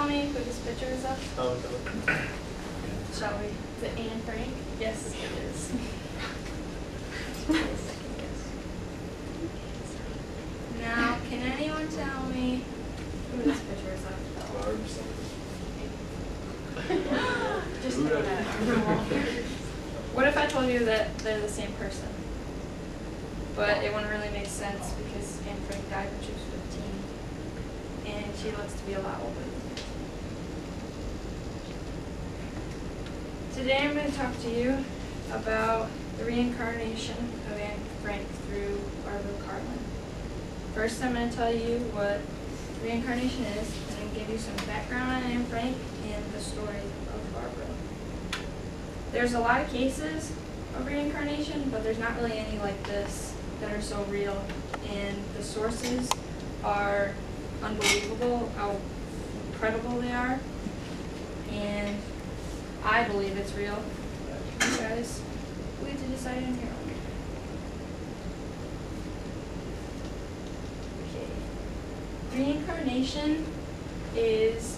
tell me who this picture is of? Oh, Shall we? Is it Anne Frank? Yes, it is. Now, can anyone tell me who this picture is of? Just know that. What if I told you that they're the same person? But it wouldn't really make sense because Anne Frank died when she was 15, and she looks to be a lot older than me. Today I'm going to talk to you about the reincarnation of Anne Frank through Barbara Carlin. First, I'm going to tell you what reincarnation is, and then give you some background on Anne Frank and the story of Barbara. There's a lot of cases of reincarnation, but there's not really any like this that are so real, and the sources are unbelievable how incredible they are, and I believe it's real. You guys, we have to decide in here. Okay. Reincarnation is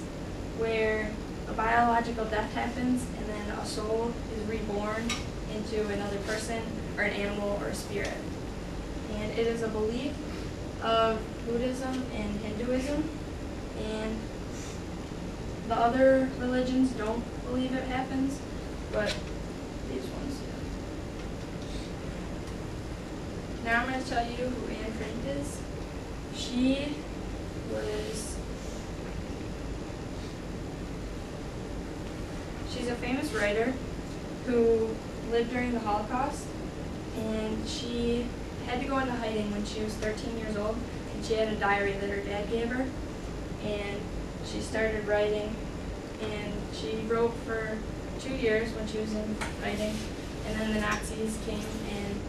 where a biological death happens and then a soul is reborn into another person or an animal or a spirit. And it is a belief of Buddhism and Hinduism, and the other religions don't believe it happens, but these ones do. Now I'm going to tell you who Anne Frank is. She's a famous writer who lived during the Holocaust, and she had to go into hiding when she was 13 years old, and she had a diary that her dad gave her, and she started writing, and she wrote for 2 years when she was in hiding, and then the Nazis came and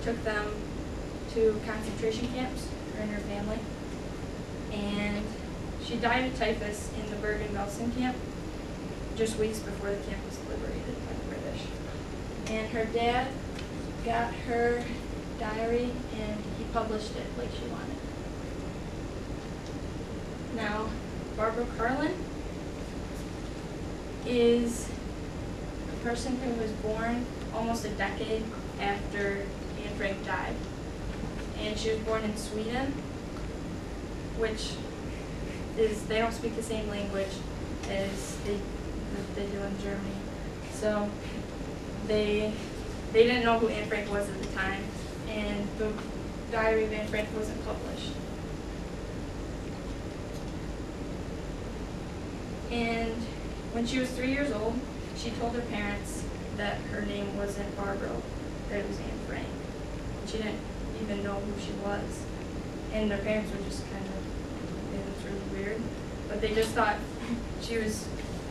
took them to concentration camps, her and her family, and she died of typhus in the Bergen-Belsen camp just weeks before the camp was liberated by the British. And her dad got her diary and he published it like she wanted. Now, Barbara Carlin is a person who was born almost a decade after Anne Frank died. And she was born in Sweden, which is, they don't speak the same language as they do in Germany. So they didn't know who Anne Frank was at the time, and the diary of Anne Frank wasn't published. And when she was 3 years old, she told her parents that her name wasn't Barbara, that it was Anne Frank. She didn't even know who she was. And their parents were just kind of, it was really weird. But they just thought she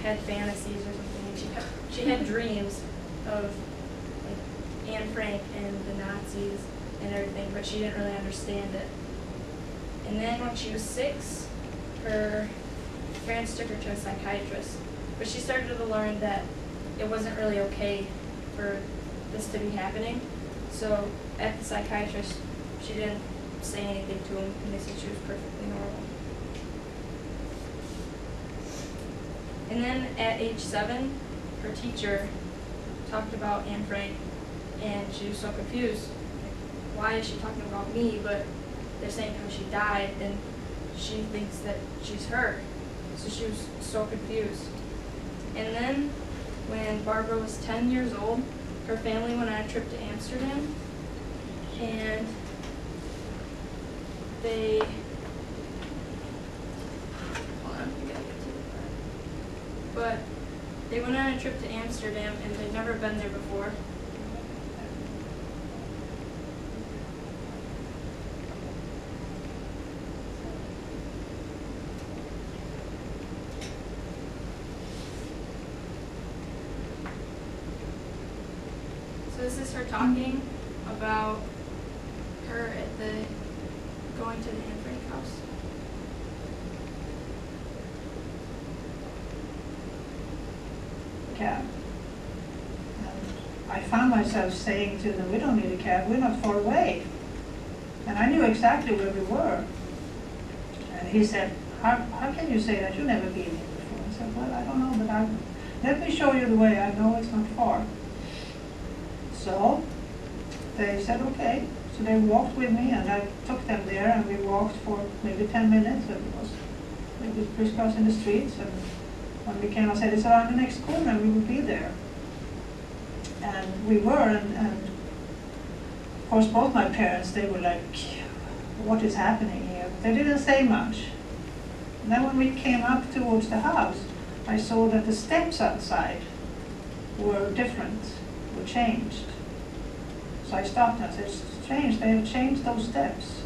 had fantasies or something. And she had dreams of like Anne Frank and the Nazis and everything, but she didn't really understand it. And then when she was 6, her parents took her to a psychiatrist. But she started to learn that it wasn't really okay for this to be happening. So at the psychiatrist, she didn't say anything to him, and they said she was perfectly normal. And then at age 7, her teacher talked about Anne Frank, and she was so confused. Why is she talking about me, but they're saying how she died, and she thinks that she's her. So she was so confused. And then when Barbara was 10 years old, her family went on a trip to Amsterdam, and they, hold on, we gotta get to the part. But they went on a trip to Amsterdam, and they'd never been there before. So this is her talking about her at going to the Anne Frank house. Cab. I found myself saying to them, we don't need a cab, we're not far away. And I knew exactly where we were. And he said, how can you say that? You've never been here before. said, well, I don't know, but let me show you the way. I know it's not far. So they said, okay. So they walked with me, and I took them there, and we walked for maybe 10 minutes. And it was crisscrossing the streets, and when we came, I said, it's around the next corner, and we will be there. And we were, and of course both my parents, they were like, what is happening here? They didn't say much. And then when we came up towards the house, I saw that the steps outside were different, were changed. So I stopped and I said, it's strange, they have changed those steps.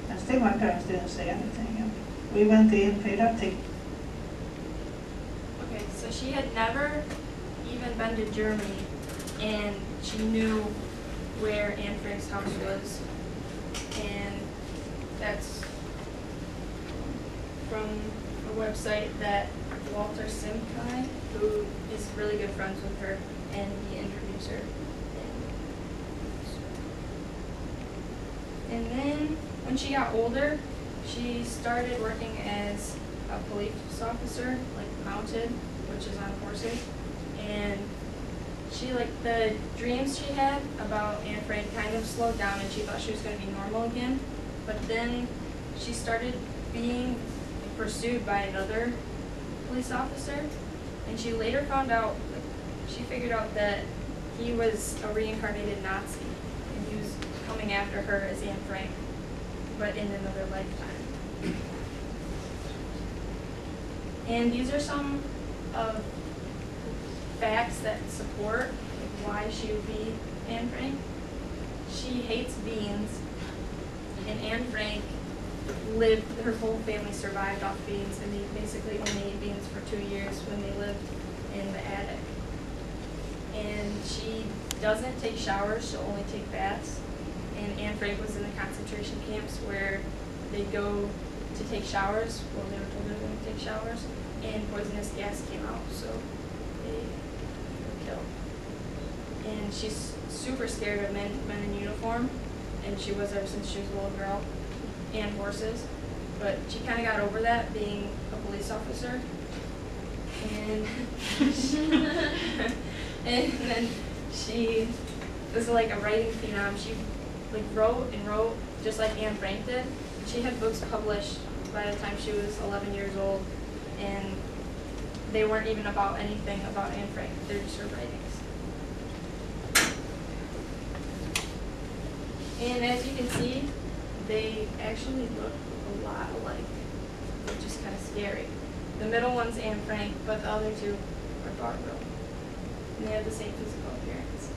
And still my parents didn't say anything. And we went in, paid our ticket. Okay, so she had never even been to Germany, and she knew where Anne Frank's house was. And that's from a website that Walter Simkai, who is really good friends with her, and he interviews her. And then when she got older, she started working as a police officer, like mounted, which is on horses. And she, like, the dreams she had about Anne Frank kind of slowed down, and she thought she was going to be normal again. But then she started being pursued by another police officer, and she later found out, like, she figured out that he was a reincarnated Nazi, and he was coming after her as Anne Frank, but in another lifetime. And these are some of facts that support why she would be Anne Frank. She hates beans, and Anne Frank lived, her whole family survived off beans, and they basically only ate beans for 2 years when they lived in the attic. And she doesn't take showers, she'll only take baths. And Anne Frank was in the concentration camps where they'd go to take showers, well, they were told they were going to take showers, and poisonous gas came out, so they were killed. And she's super scared of men in uniform, and she was ever since she was a little girl, and horses. But she kind of got over that, being a police officer. And and then she was like a writing phenom. She like wrote and wrote just like Anne Frank did. She had books published by the time she was 11 years old, and they weren't even about anything about Anne Frank. They're just her writings. And as you can see, they actually look a lot alike, which is kind of scary. The middle one's Anne Frank, but the other two are Barbara. And they have the same physical appearance.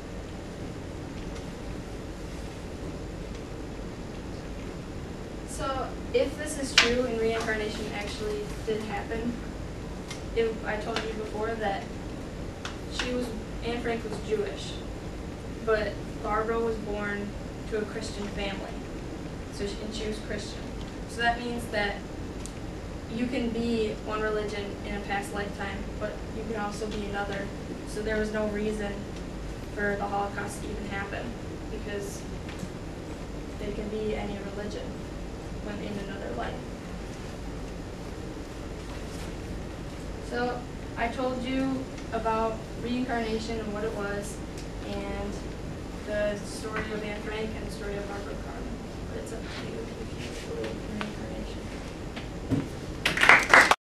So if this is true and reincarnation actually did happen, I told you before that Anne Frank was Jewish, but Barbara was born to a Christian family, and she was Christian. So that means that you can be one religion in a past lifetime, but you can also be another. So there was no reason for the Holocaust to even happen, because they can be any religion when in another life. So I told you about reincarnation and what it was, and the story of Anne Frank and the story of Barbara Carmen. But it's up to you if you believe in